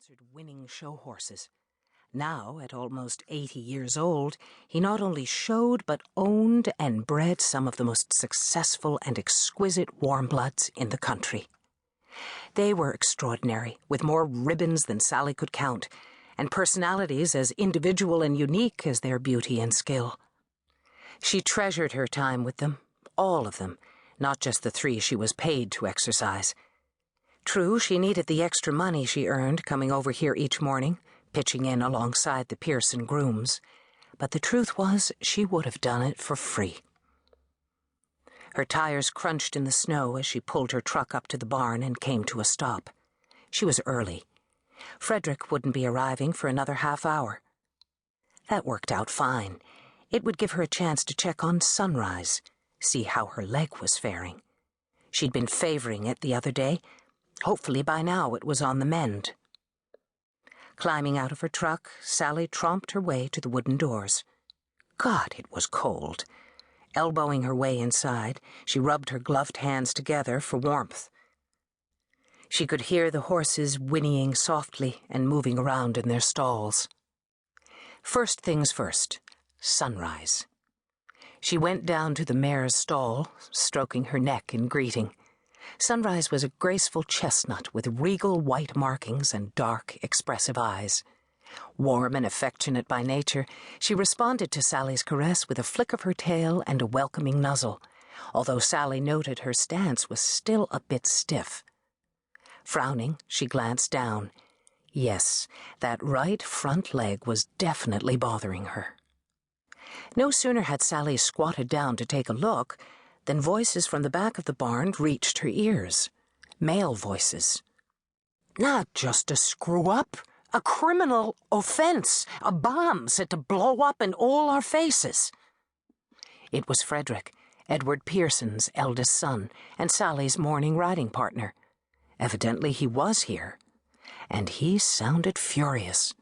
sponsored winning show horses. Now, at almost 80 years old, he not only showed but owned and bred some of the most successful and exquisite warm-bloods in the country. They were extraordinary, with more ribbons than Sally could count, and personalities as individual and unique as their beauty and skill. She treasured her time with them, all of them, not just the 3 she was paid to exercise. True, she needed the extra money she earned coming over here each morning, pitching in alongside the Pierson grooms, but the truth was she would have done it for free. Her tires crunched in the snow as she pulled her truck up to the barn and came to a stop. She was early. Frederick wouldn't be arriving for another half hour. That worked out fine. It would give her a chance to check on Sunrise, see how her leg was faring. She'd been favoring it the other day. Hopefully by now it was on the mend. Climbing out of her truck, Sally tromped her way to the wooden doors. God, it was cold. Elbowing her way inside, she rubbed her gloved hands together for warmth. She could hear the horses whinnying softly and moving around in their stalls. First things first, Sunrise. She went down to the mare's stall, stroking her neck in greeting. Sunrise was a graceful chestnut with regal white markings and dark, expressive eyes. Warm and affectionate by nature, she responded to Sally's caress with a flick of her tail and a welcoming nuzzle, although Sally noted her stance was still a bit stiff. Frowning, she glanced down. Yes, that right front leg was definitely bothering her. No sooner had Sally squatted down to take a look than voices from the back of the barn reached her ears. Male voices. Not just a screw-up, a criminal offense, a bomb set to blow up in all our faces. It was Frederick, Edward Pierson's eldest son, and Sally's morning riding partner. Evidently he was here, and he sounded furious.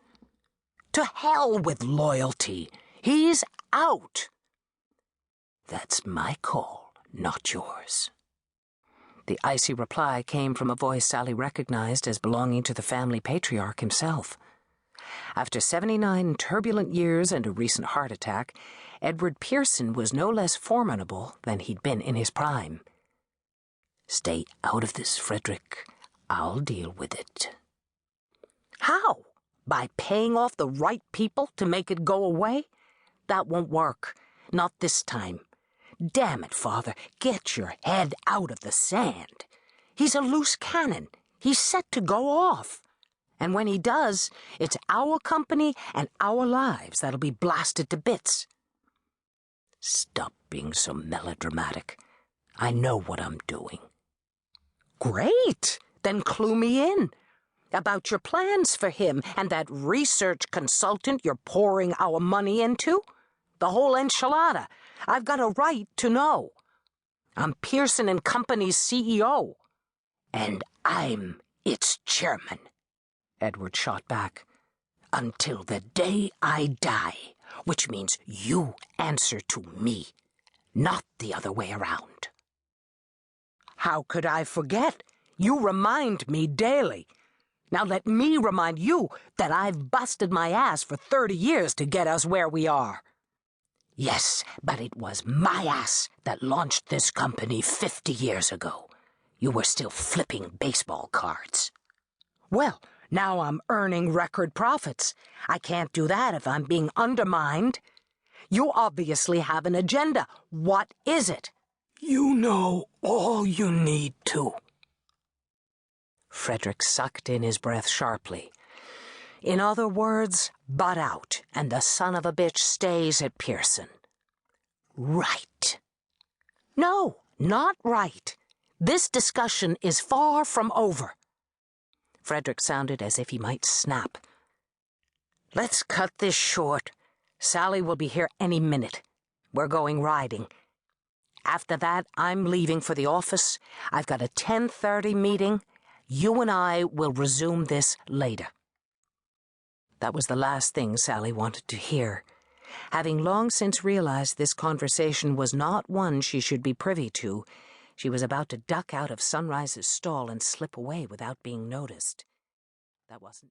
To hell with loyalty! He's out! That's my call, not yours. The icy reply came from a voice Sally recognized as belonging to the family patriarch himself. After 79 turbulent years and a recent heart attack, Edward Pierson was no less formidable than he'd been in his prime. Stay out of this, Frederick. I'll deal with it. How? By paying off the right people to make it go away? That won't work. Not this time. Damn it, Father, get your head out of the sand. He's a loose cannon. He's set to go off. And when he does, it's our company and our lives that'll be blasted to bits. Stop being so melodramatic. I know what I'm doing. Great! Then clue me in. About your plans for him and that research consultant you're pouring our money into? The whole enchilada. I've got a right to know. I'm Pierson and Company's CEO. And I'm its chairman, Edward shot back. Until the day I die, which means you answer to me, not the other way around. How could I forget? You remind me daily. Now let me remind you that I've busted my ass for 30 years to get us where we are. Yes, but it was my ass that launched this company 50 years ago. You were still flipping baseball cards. Well, now I'm earning record profits. I can't do that if I'm being undermined. You obviously have an agenda. What is it? You know all you need to. Frederick sucked in his breath sharply. In other words, butt out, and the son of a bitch stays at Pierson. Right. No, not right. This discussion is far from over. Frederick sounded as if he might snap. Let's cut this short. Sally will be here any minute. We're going riding. After that, I'm leaving for the office. I've got a 10:30 meeting. You and I will resume this later. That was the last thing Sally wanted to hear. Having long since realized this conversation was not one she should be privy to, she was about to duck out of Sunrise's stall and slip away without being noticed. That wasn't